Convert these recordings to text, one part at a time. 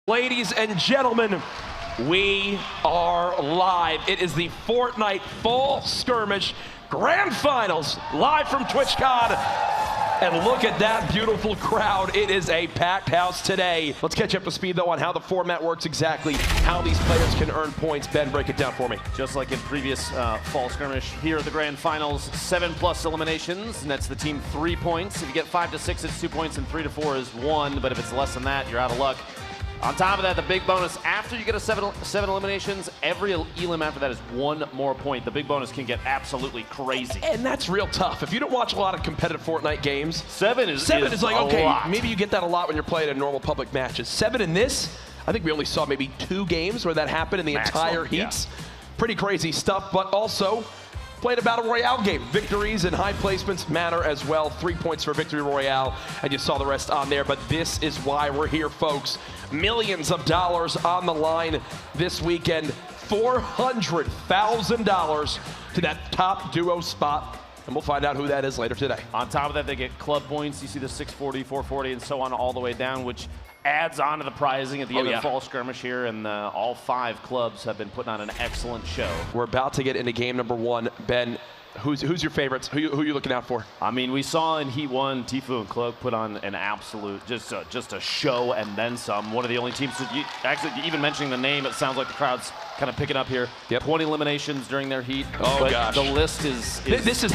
Ladies and gentlemen, we are live. It is the Fortnite Fall Skirmish Grand Finals, live from TwitchCon. And look at that beautiful crowd. It is a packed house today. Let's catch up to speed, though, on how the format works exactly, how these players can earn points. Ben, break it down for me. Just like in previous Fall Skirmish, here at the Grand Finals, 7+ eliminations, and that's the team 3 points. If you get 5 to 6, it's 2 points, and 3 to 4 is 1, but if it's less than that, you're out of luck. On top of that, the big bonus, after you get a seven eliminations, every elim after that is 1 more point. The big bonus can get absolutely crazy. And that's real tough. If you don't watch a lot of competitive Fortnite games, 7 is like, okay, lot. Maybe you get that a lot when you're playing in normal public matches. 7 in this, I think we only saw maybe 2 games where that happened in the entire heats. Yeah. Pretty crazy stuff, but also played a Battle Royale game. Victories and high placements matter as well. 3 points for Victory Royale, and you saw the rest on there, but this is why we're here, folks. Millions of dollars on the line this weekend. $400,000 to that top duo spot, and we'll find out who that is later today. On top of that, they get club points. You see the 640, 440, and so on all the way down, which adds on to the prizing at the end of the Fall Skirmish here, and all 5 clubs have been putting on an excellent show. We're about to get into game number 1. Ben, who's your favorites? Who you looking out for? I mean, we saw in Heat 1, Tfue and Cloak put on an absolute, just a show and then some. One of the only teams, actually, even mentioning the name, it sounds like the crowd's kind of picking up here. Yep. 20 eliminations during their heat. Oh, but gosh. The list is this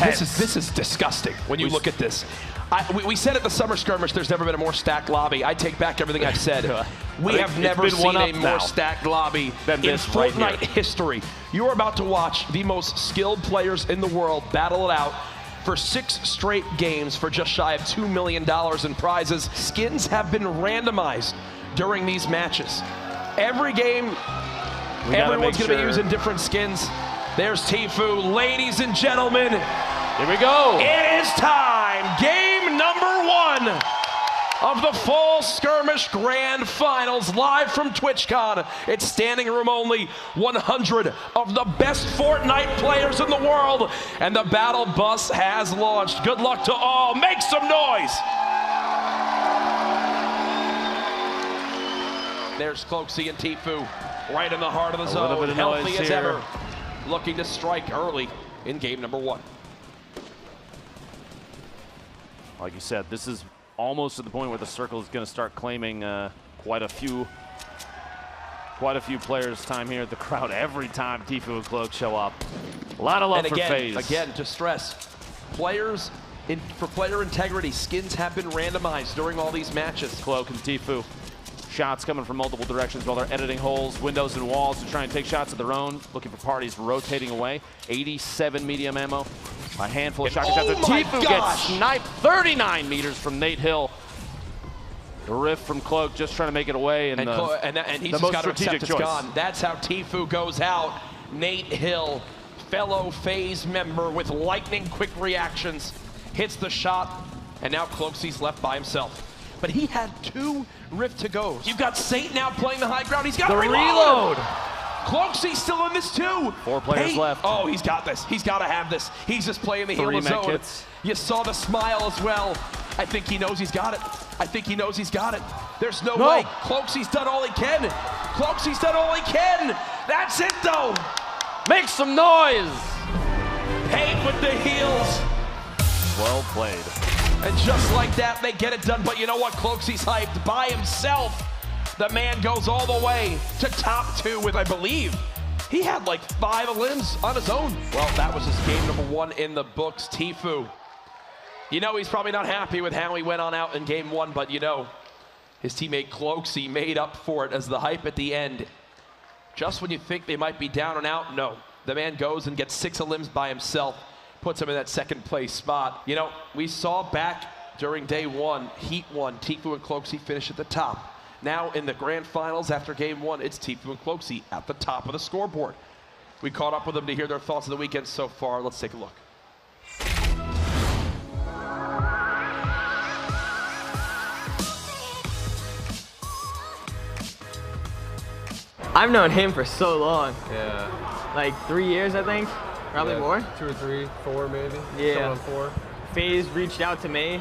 is disgusting when you look at this. We said at the Summer Skirmish there's never been a more stacked lobby. I take back everything I've said. We have never seen a more stacked lobby in Fortnite history. You are about to watch the most skilled players in the world battle it out for 6 straight games for just shy of $2 million in prizes. Skins have been randomized during these matches. Every game, everyone's going to be using different skins. There's Tfue. Ladies and gentlemen, here we go. It is time. Game number 1 of the Fall Skirmish Grand Finals, live from TwitchCon. It's standing room only. 100 of the best Fortnite players in the world, and the battle bus has launched. Good luck to all. Make some noise. There's Cloakzy and Tfue right in the heart of the zone, healthy as ever, looking to strike early in game number 1. Like you said, this is almost to the point where the circle is going to start claiming quite a few players' time here at the crowd every time Tfue and Cloak show up. A lot of love for FaZe. Again, to stress, for player integrity, skins have been randomized during all these matches. Cloak and Tfue. Shots coming from multiple directions while they're editing holes, windows, and walls to try and take shots of their own. Looking for parties rotating away. 87 medium ammo. A handful of shotgun shots. Tfue gets sniped 39 meters from Nate Hill. The riff from Cloak just trying to make it away. And he's just got to accept it's gone. That's how Tfue goes out. Nate Hill, fellow FaZe member with lightning quick reactions, hits the shot, and now Cloakzy's left by himself. But he had 2 rift to go. You've got Saint now playing the high ground. He's got the reload. Cloakzy's still in this too. 4 players left. Oh, he's got this. He's got to have this. He's just playing the heal zone. Kits. You saw the smile as well. I think he knows he's got it. I think he knows he's got it. There's no way. Cloakzy's done all he can. Cloakzy's done all he can. That's it though. Make some noise. Hate with the heals. Well played. And just like that, they get it done. But you know what? Cloakzy's hyped by himself. The man goes all the way to top 2 with, I believe, he had like 5 limbs on his own. Well, that was his game number 1 in the books. Tfue. You know he's probably not happy with how he went on out in game 1, but you know, his teammate Cloakzy made up for it as the hype at the end. Just when you think they might be down and out, no. The man goes and gets 6 limbs by himself. Puts him in that 2nd place spot. You know, we saw back during day 1, Heat 1, Tfue and Cloakzy finish at the top. Now in the grand finals after game 1, it's Tfue and Cloakzy at the top of the scoreboard. We caught up with them to hear their thoughts of the weekend so far. Let's take a look. I've known him for so long. Yeah. Like 3 years, I think. Probably more. 2 or 3, 4 maybe. Yeah. 4. FaZe reached out to me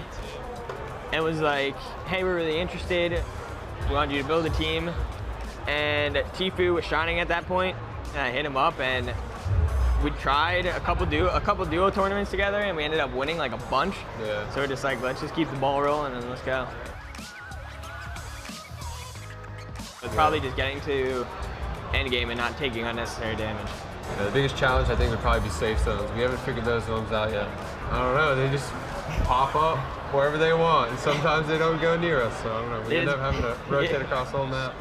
and was like, hey, we're really interested. We want you to build a team. and Tfue was shining at that point, and I hit him up, and we tried a couple duo tournaments together, and we ended up winning like a bunch. Yeah. So we're just like, let's just keep the ball rolling and let's go. It's probably just getting to end game and not taking unnecessary damage. Yeah, the biggest challenge I think would probably be safe zones. We haven't figured those zones out yet. I don't know. They just pop up wherever they want, and sometimes they don't go near us. So I don't know. We end up having to rotate across the whole map.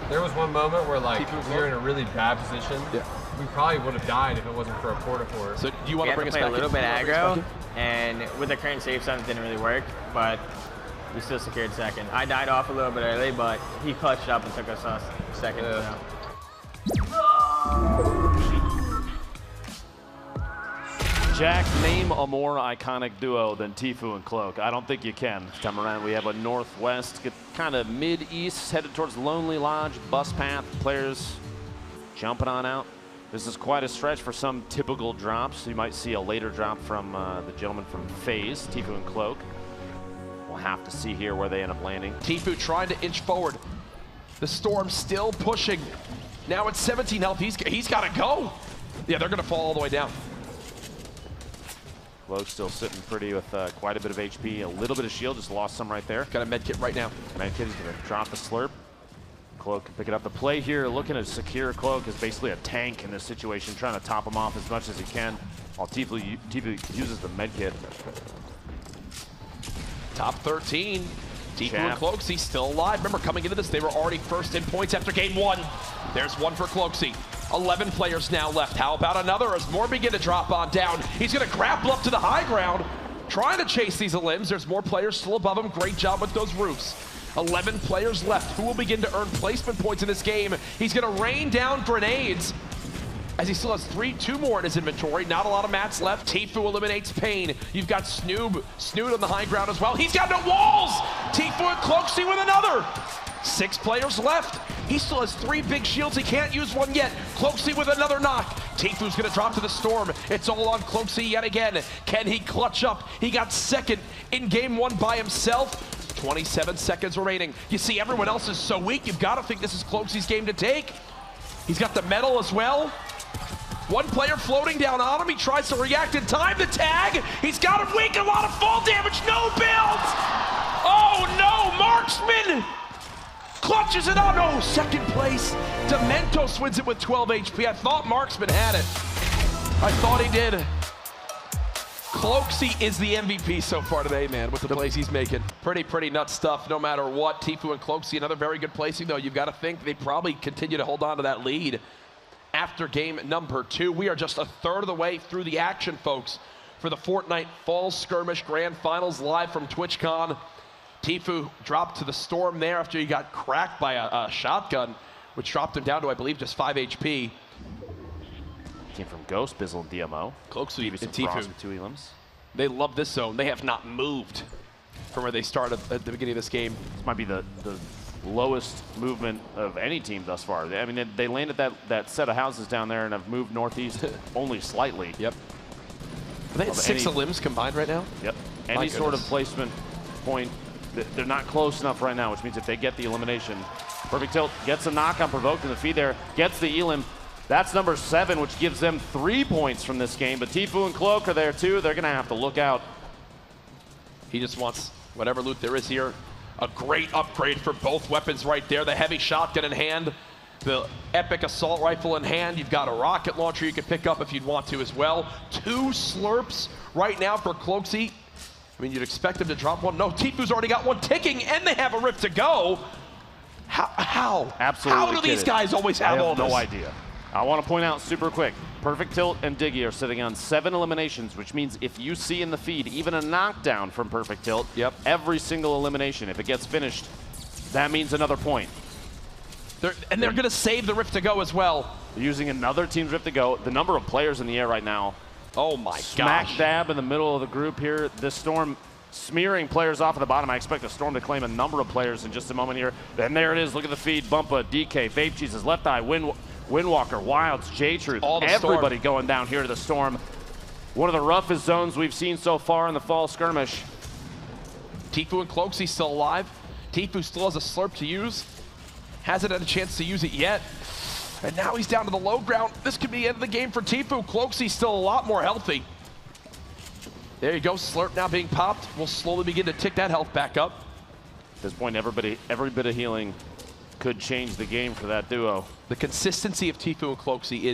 There was one moment where like we were in a really bad position. Yeah. We probably would have died if it wasn't for a porta fort. So do you want to bring us back back a little bit aggro, and with the current save zones, it didn't really work, but we still secured second. I died off a little bit early, but he clutched up and took us second. Yeah. Jack, name a more iconic duo than Tfue and Cloak. I don't think you can. This time around, we have a northwest, kind of mid-east, headed towards Lonely Lodge, bus path, players jumping on out. This is quite a stretch for some typical drops. You might see a later drop from the gentleman from FaZe, Tfue and Cloak. We'll have to see here where they end up landing. Tfue trying to inch forward. The Storm still pushing. Now at 17 health, he's got to go. Yeah, they're going to fall all the way down. Cloak still sitting pretty with quite a bit of HP, a little bit of shield, just lost some right there. Got a med kit right now. Med kit is going to drop the slurp. Cloak can pick it up. The play here, looking to secure Cloak, is basically a tank in this situation, trying to top him off as much as he can, while Tfue uses the med kit. Top 13. Tfue and Cloakzy still alive. Remember, coming into this, they were already first in points after game one. There's one for Cloakzy. 11 players now left. How about another as more begin to drop on down? He's going to grapple up to the high ground, trying to chase these limbs. There's more players still above him. Great job with those roofs. 11 players left. Who will begin to earn placement points in this game? He's going to rain down grenades as he still has two more in his inventory. Not a lot of mats left. Tfue eliminates Pain. You've got Snood on the high ground as well. He's got no walls. Tfue and Cloakzy with another. 6 players left. He still has 3 big shields. He can't use one yet. Cloakzy with another knock. Tfue's gonna drop to the Storm. It's all on Cloakzy yet again. Can he clutch up? He got second in game one by himself. 27 seconds remaining. You see everyone else is so weak. You've got to think this is Cloakzy's game to take. He's got the medal as well. One player floating down on him. He tries to react in time. The tag. He's got him weak. A lot of fall damage. No builds. Oh no, Marksman clutches it out. No, second place. Dementos wins it with 12 HP. I thought Marksman had it. I thought he did. Cloakzy is the MVP so far today, man, with the plays he's making. Pretty nuts stuff no matter what. Tfue and Cloakzy, another very good placing, though. You've got to think they probably continue to hold on to that lead after game number 2. We are just a third of the way through the action, folks, for the Fortnite Fall Skirmish Grand Finals live from TwitchCon. Tfue dropped to the Storm there after he got cracked by a shotgun, which dropped him down to, I believe, just 5 HP. Came from Ghost, Bizzle, and DMO. Cloakzy and Tfue Tfue. 2 elims. They love this zone. They have not moved from where they started at the beginning of this game. This might be the lowest movement of any team thus far. I mean, they landed that set of houses down there and have moved northeast only slightly. Yep. Are they at 6 limbs combined right now? Yep. Any sort of placement point, they're not close enough right now, which means if they get the elimination, Perfect Tilt gets a knock on Provoked in the feed there, gets the elim. That's number 7, which gives them 3 points from this game. But Tfue and Cloak are there too. They're going to have to look out. He just wants whatever loot there is here. A great upgrade for both weapons right there. The heavy shotgun in hand, the epic assault rifle in hand. You've got a rocket launcher you can pick up if you'd want to as well. 2 slurps right now for Cloakzy. I mean, you'd expect him to drop one. No, Tfue's already got one ticking, and they have a rift to go. How? Absolutely. How do these guys always have all this? No idea. I want to point out super quick, Perfect Tilt and Diggy are sitting on 7 eliminations, which means if you see in the feed even a knockdown from Perfect Tilt, every single elimination, if it gets finished, that means another point. They're going to save the rift to go as well. They're using another team's rift to go. The number of players in the air right now. Oh my gosh. Smack dab in the middle of the group here. This Storm smearing players off at the bottom. I expect a Storm to claim a number of players in just a moment here. And there it is. Look at the feed. Bumpa, DK, Vape Jesus, Left Eye, Windwalker, Wilds, J-Truth, everybody going down here to the Storm. One of the roughest zones we've seen so far in the Fall Skirmish. Tfue and Cloakzy still alive. Tfue still has a slurp to use. Hasn't had a chance to use it yet. And now he's down to the low ground. This could be the end of the game for Tfue. Cloakzy's still a lot more healthy. There you go, slurp now being popped. We'll slowly begin to tick that health back up. At this point, every bit of healing could change the game for that duo. The consistency of Tfue and Cloakzy,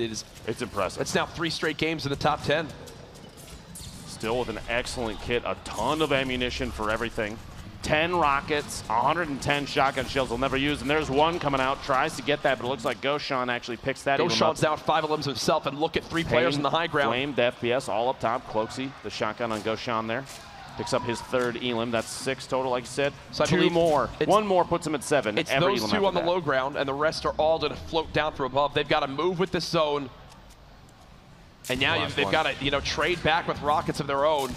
it's impressive. It's now 3 straight games in the top 10. Still with an excellent kit, a ton of ammunition for everything. 10 rockets, 110 shotgun shells they'll never use, and there's one coming out, tries to get that, but it looks like Goshan actually picks that. Goshan's down 5 limbs himself, and look at 3 players in the high ground. Flame, the FPS, all up top. Cloakzy, the shotgun on Goshan there. Picks up his 3rd elim. That's 6 total, like you said. So 2 more. 1 more puts him at 7. It's those 2 on the low ground, and the rest are all going to float down from above. They've got to move with this zone. And now they've got to, trade back with rockets of their own.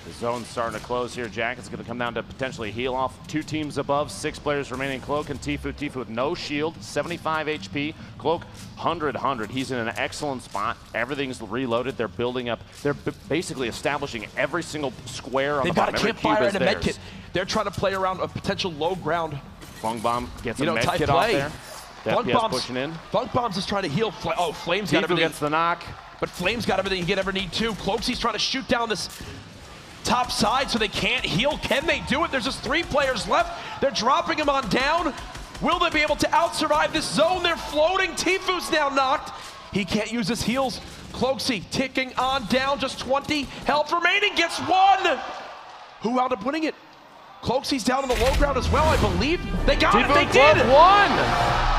The zone's starting to close here. Jack is going to come down to potentially heal off 2 teams above. 6 players remaining. Cloak and Tfue. Tfue with no shield, 75 HP. Cloak, 100. He's in an excellent spot. Everything's reloaded. They're building up. They're basically establishing every single square on the bottom. They've got a campfire and a med kit. They're trying to play around a potential low ground. Funk Bomb gets a med kit off there. Funk Bomb's pushing in. Funk Bomb's just trying to heal. Flame's got everything. Gets the knock. But Flame's got everything you could ever need too. Cloakzy's trying to shoot down this top side so they can't heal. Can they do it? There's just 3 players left. They're dropping him on down. Will they be able to out-survive this zone? They're floating. Tfue's now knocked. He can't use his heals. Cloakzy ticking on down. Just 20 health remaining. Gets 1. Who wound up winning it? Cloakzy's down on the low ground as well, I believe. They got it. They did. 1.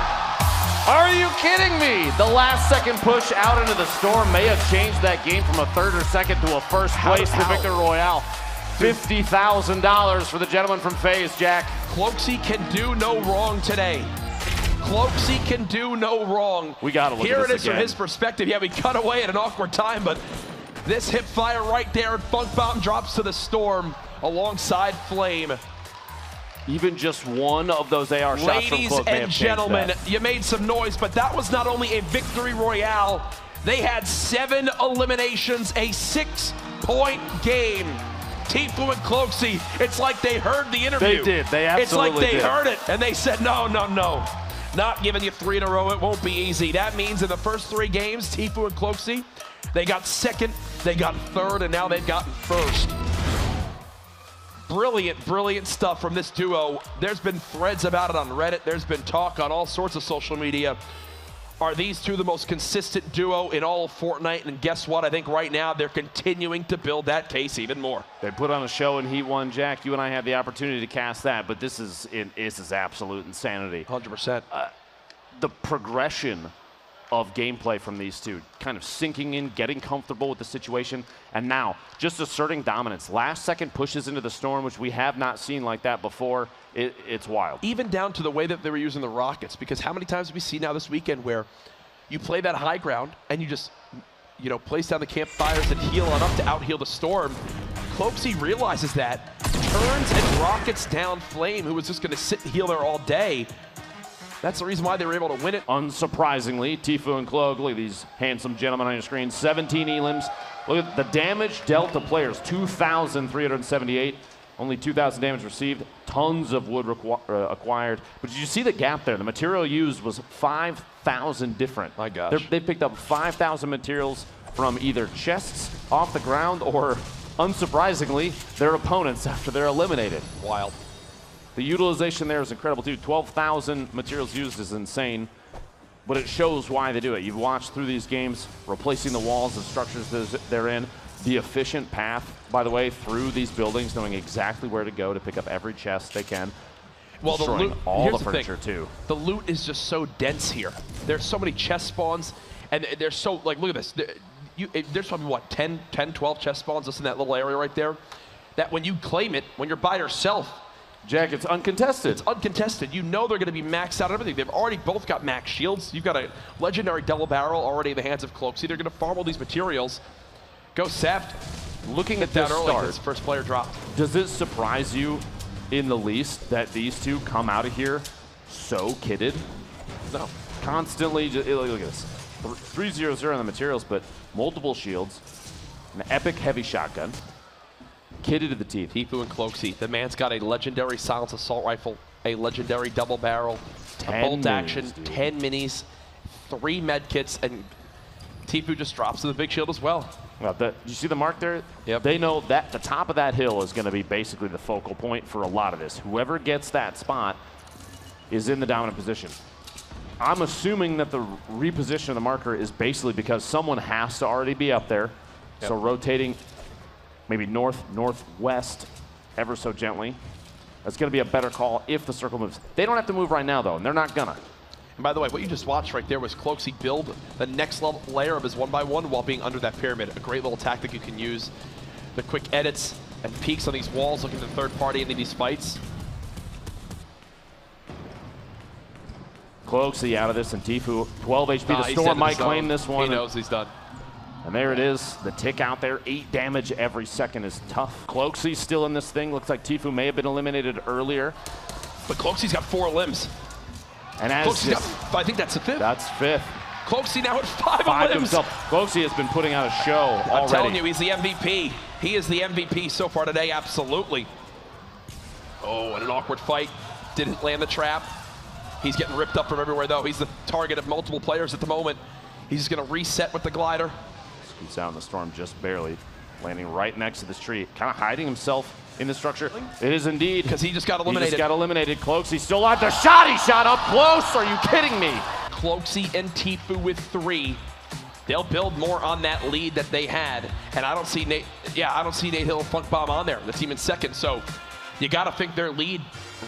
Are you kidding me? The last second push out into the storm may have changed that game from a 3rd or 2nd to a 1st place to Victor Royale. $50,000 for the gentleman from FaZe, Jack. Cloakzy can do no wrong today. Cloakzy can do no wrong. We got to look Here at it this is from his perspective. Yeah, we cut away at an awkward time, but this hip fire right there, Funk Bomb drops to the storm alongside Flame. Even just one of those AR shots from Cloak may have changed that. Ladies and gentlemen, you made some noise, but that was not only a victory royale. They had 7 eliminations, a 6-point game. Tfue and Cloakzy, it's like they heard the interview. They did. They absolutely did. It's like they heard it, and they said, no. Not giving you 3 in a row. It won't be easy. That means in the first 3 games, Tfue and Cloakzy, they got 2nd, they got 3rd, and now they've gotten 1st. Brilliant stuff from this duo. There's been threads about it on Reddit. There's been talk on all sorts of social media. Are these 2 the most consistent duo in all of Fortnite? And guess what? I think right now they're continuing to build that case even more. They put on a show in Heat 1, Jack. You and I had the opportunity to cast that, but this is absolute insanity. 100%. The progression of gameplay from these 2, kind of sinking in, getting comfortable with the situation, and now just asserting dominance. Last second pushes into the storm, which we have not seen like that before. It's wild. Even down to the way that they were using the rockets, because how many times have we seen now this weekend where you play that high ground and you just, place down the campfires and heal on up to out-heal the storm. Cloakzy realizes that, turns and rockets down Flame, who was just gonna sit and heal there all day. That's the reason why they were able to win it. Unsurprisingly, Tfue and Cloak, look at these handsome gentlemen on your screen, 17 elims. Look at the damage dealt to players, 2,378. Only 2,000 damage received, tons of wood acquired. But did you see the gap there? The material used was 5,000 different. My gosh. They picked up 5,000 materials from either chests off the ground or, unsurprisingly, their opponents after they're eliminated. Wild. The utilization there is incredible too. 12,000 materials used is insane, but it shows why they do it. You've watched through these games, replacing the walls of structures they're in, the efficient path, by the way, through these buildings, knowing exactly where to go to pick up every chest they can. Well, the loot, all the furniture too. The loot is just so dense here. There's so many chest spawns, and they're so, like, look at this. There's probably, what, 10, 12 chest spawns just in that little area right there, that when you claim it, when you're by yourself, Jack, it's uncontested. It's uncontested. You know they're going to be maxed out on everything. They've already both got max shields. You've got a legendary double barrel already in the hands of Cloakzy. They're going to farm all these materials. Go Saft. Looking at this start, this first player dropped. Does it surprise you in the least that these 2 come out of here so kitted? No. Constantly, look at this. 300 on the materials, but multiple shields, an epic heavy shotgun. Kitted to the teeth. Tfue and Cloakzy. The man's got a legendary silenced assault rifle a legendary double barrel, a bolt action, 10 minis, 3 med kits, and Tfue just drops to the big shield as well. Well, you see the mark there? Yep. They know that the top of that hill is going to be basically the focal point for a lot of this. Whoever gets that spot is in the dominant position. I'm assuming that the reposition of the marker is basically because someone has to already be up there. Yep. So rotating maybe north, northwest ever so gently. That's going to be a better call if the circle moves. They don't have to move right now, though, and they're not gonna. And by the way, what you just watched right there was Cloakzy build the next level layer of his 1x1 while being under that pyramid. A great little tactic you can use. The quick edits and peeks on these walls, looking at the third party into these fights. Cloakzy out of this, and Tfue 12 HP. The Storm might claim this one. He knows he's done. And there it is, the tick out there. 8 damage every second is tough. Cloakzy's still in this thing. Looks like Tfue may have been eliminated earlier. But Cloakzy's got 4 limbs. And as I think that's the 5th. That's 5th. Cloakzy now at 5 limbs. Himself. Cloakzy has been putting out a show already. I'm telling you, he's the MVP. He is the MVP so far today, absolutely. Oh, and an awkward fight. Didn't land the trap. He's getting ripped up from everywhere, though. He's the target of multiple players at the moment. He's just going to reset with the glider. Scoots out in the storm just barely, landing right next to this tree, kind of hiding himself in the structure. It is indeed. Because he just got eliminated. He just got eliminated. Cloakzy's still alive. The shot, he shot up close. Are you kidding me? Cloakzy and Tfue with 3. They'll build more on that lead that they had. And I don't see Nate Hill Funk Bomb on there, the team in second. So you got to think their lead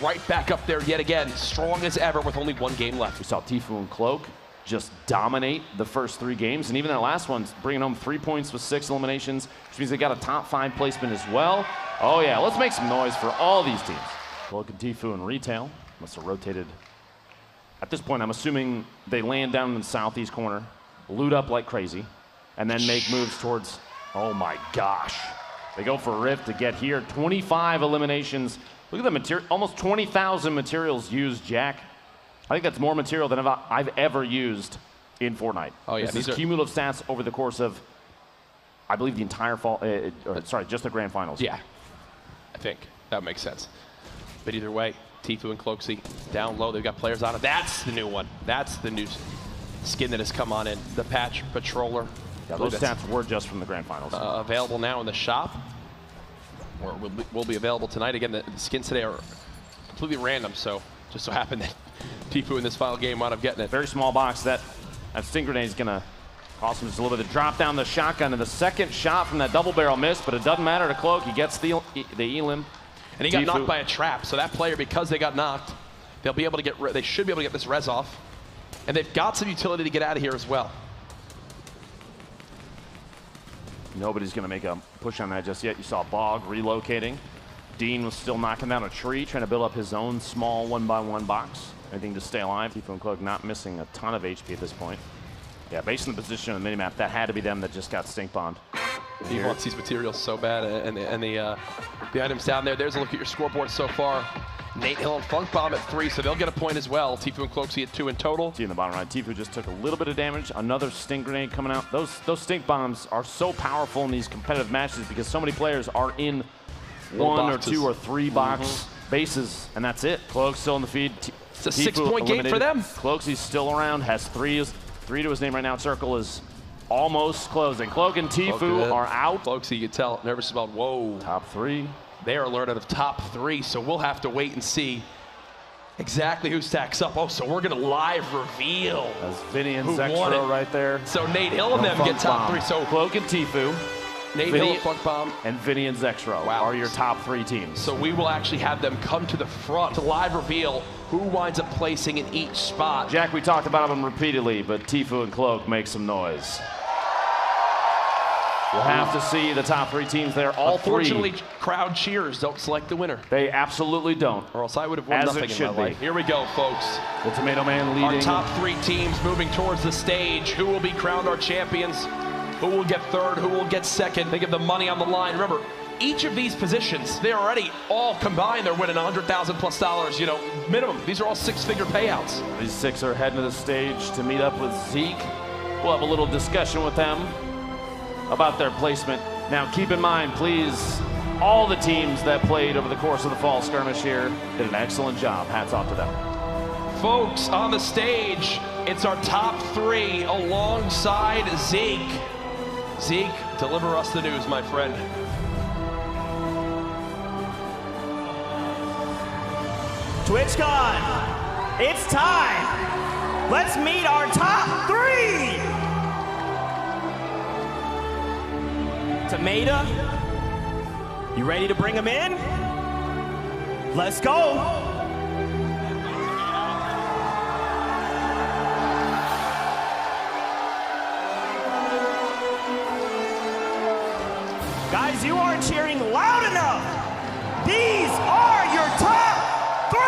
right back up there yet again, strong as ever with only 1 game left. We saw Tfue and Cloak just dominate the first 3 games, and even that last one's bringing home 3 points with 6 eliminations, which means they got a top 5 placement as well. Oh yeah, let's make some noise for all these teams. Cloak and Tfue in retail must have rotated. At this point, I'm assuming they land down in the southeast corner, loot up like crazy, and then make moves towards, oh my gosh. They go for a rift to get here. 25 eliminations. Look at the material, almost 20,000 materials used, Jack. I think that's more material than I've ever used in Fortnite. Oh yeah, these are cumulative stats over the course of, I believe, the entire fall. Sorry, just the grand finals. Yeah, I think that makes sense. But either way, Tfue and Cloakzy down low. They've got players on it. That's the new one. That's the new skin that has come on in. The Patch Patroller. Yeah, those stats were just from the grand finals. Available now in the shop, or will be available tonight. Again, the skins today are completely random, so just so happened that Tfue in this final game wound up getting it. Very small box. That sting grenade is going to cost him just a little bit to drop down the shotgun, and the second shot from that double barrel missed, but it doesn't matter to Cloak. He gets the elim. And he got knocked by a trap, so that player, because they got knocked, they'll be able to they should be able to get this res off. And they've got some utility to get out of here as well. Nobody's going to make a push on that just yet. You saw Bog relocating. Dean was still knocking down a tree, trying to build up his own small 1x1 box. Anything to stay alive. Tfue and Cloak not missing a ton of HP at this point. Yeah, based on the position on the minimap, that had to be them that just got stink bombed. He wants these materials so bad, and the items down there. There's a look at your scoreboard so far. Nate Hill and Funk Bomb at 3, so they'll get a point as well. Tfue and Cloakzy at 2 in total. See in the bottom right, Tfue just took a little bit of damage. Another stink grenade coming out. Those stink bombs are so powerful in these competitive matches because so many players are in one or 2 or 3 box bases, and that's it. Cloak's still in the feed. It's a 6-point game for them. Cloakzy's still around, has 3 to his name right now. Circle is almost closing. Cloak and Tfue are out. Cloakzy, you can tell, nervous about, whoa. Top 3. They are alerted of top 3, so we'll have to wait and see exactly who stacks up. Oh, so we're going to live reveal. That's Vinny and Zexro right there. So Nate Hill and them get top 3. So Cloak and Tfue, Nate Hill, Funk Bomb, and Vinny and Zexro are your top 3 teams. So we will actually have them come to the front to live reveal who winds up placing in each spot. Jack, we talked about them repeatedly, but Tfue and Cloak make some noise. We'll have to see the top 3 teams there. All 3. Unfortunately, crowd cheers don't select the winner. They absolutely don't. Or else I would have won nothing in my life. Here we go, folks. The Tomato Man leading. Our top 3 teams moving towards the stage. Who will be crowned our champions? Who will get 3rd? Who will get 2nd? Think of the money on the line. Remember, each of these positions, they're already all combined. They're winning $100,000+, you know, minimum. These are all 6-figure payouts. These 6 are heading to the stage to meet up with Zeke. We'll have a little discussion with them about their placement. Now, keep in mind, please, all the teams that played over the course of the fall skirmish here did an excellent job. Hats off to them. Folks, on the stage, it's our top 3 alongside Zeke. Zeke, deliver us the news, my friend. TwitchCon, it's time. Let's meet our top 3. Tomato, you ready to bring them in? Let's go. Guys, you aren't cheering loud enough. These are your top 3.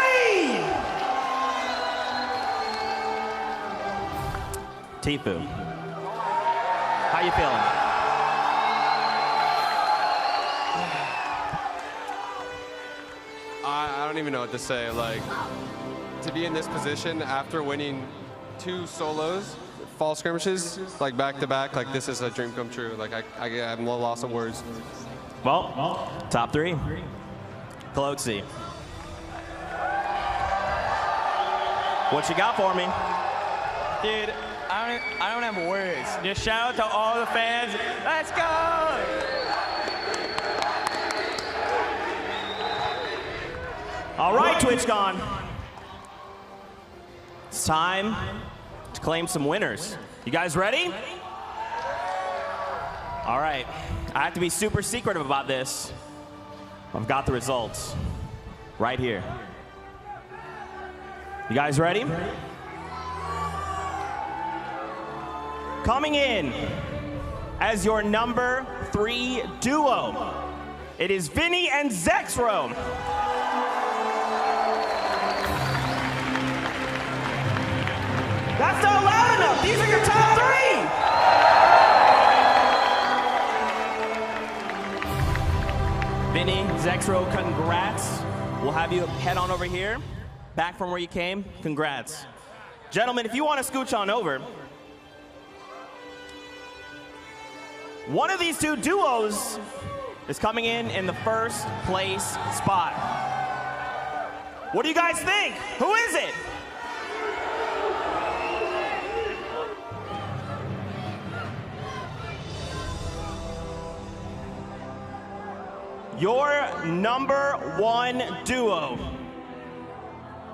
Tfue, how you feeling? I don't even know what to say. Like, to be in this position after winning 2 solos, fall skirmishes, like back to back, like this is a dream come true. Like I'm lost of words. Well, top 3. Cloakzy. What you got for me? Dude, I don't have words. Just shout out to all the fans. Let's go! All right, TwitchCon. It's time to claim some winners. You guys ready? All right. I have to be super secretive about this. I've got the results right here. You guys ready? Coming in as your number 3 duo, it is Vinny and Zexro. That's not loud enough. These are your top 3. Vinny, Zexro, congrats. We'll have you head on over here, back from where you came. Congrats. Gentlemen, if you want to scooch on over, one of these 2 duos is coming in the first place spot. What do you guys think? Who is it? Your number 1 duo.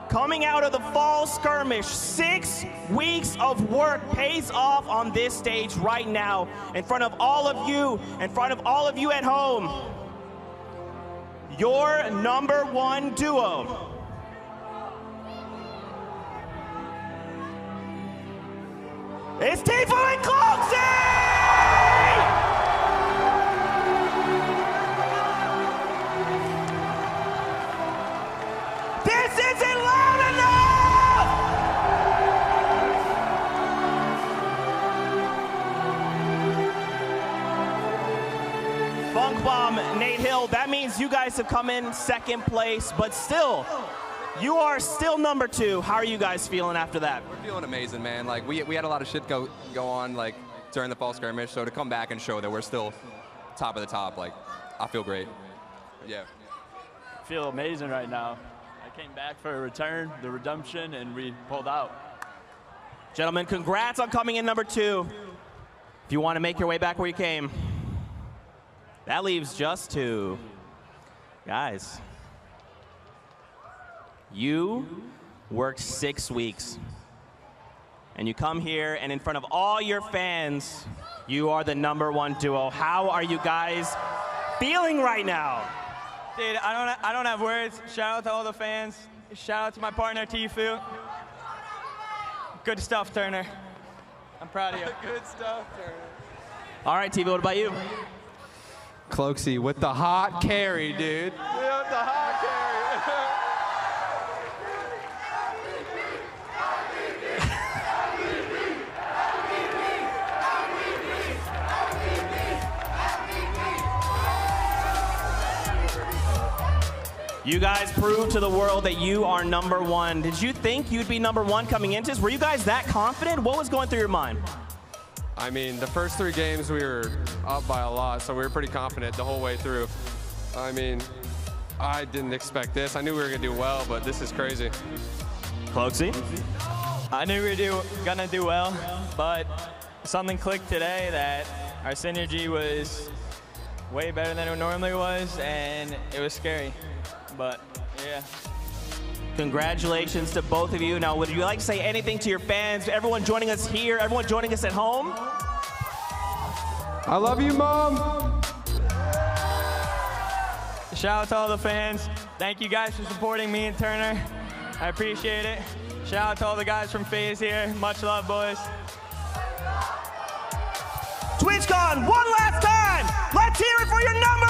Coming out of the fall skirmish, 6 weeks of work pays off on this stage right now in front of all of you, at home. Your number 1 duo. It's Tfue and Cloakzy! This isn't loud enough! Funk Bomb, Nate Hill, that means you guys have come in 2nd place, but still, you are still number 2. How are you guys feeling after that? We're feeling amazing, man. Like, we had a lot of shit go on, like, during the fall skirmish, so to come back and show that we're still top of the top, like, I feel great. Yeah. I feel amazing right now. I came back for a return, the redemption, and we pulled out. Gentlemen, congrats on coming in number 2. If you want to make your way back where you came, that leaves just 2. Guys, you worked 6 weeks, and you come here, and in front of all your fans, you are the number 1 duo. How are you guys feeling right now? Dude, I don't have words. Shout out to all the fans. Shout out to my partner, Tfue. Good stuff, Turner. I'm proud of you. Good stuff, Turner. All right, Tfue, what about you? Cloakzy with the hot carry, dude. Yeah, with the hot carry. You guys proved to the world that you are number 1. Did you think you'd be number 1 coming into this? Were you guys that confident? What was going through your mind? I mean, the first 3 games we were up by a lot, so we were pretty confident the whole way through. I mean, I didn't expect this. I knew we were gonna do well, but this is crazy. Cloakzy? I knew we were gonna do well, but something clicked today that our synergy was way better than it normally was, and it was scary. But yeah. Congratulations to both of you. Now, would you like to say anything to your fans, everyone joining us here, everyone joining us at home? I love you, Mom. Shout out to all the fans. Thank you guys for supporting me and Turner. I appreciate it. Shout out to all the guys from FaZe here. Much love, boys. TwitchCon, one last time. Let's hear it for your number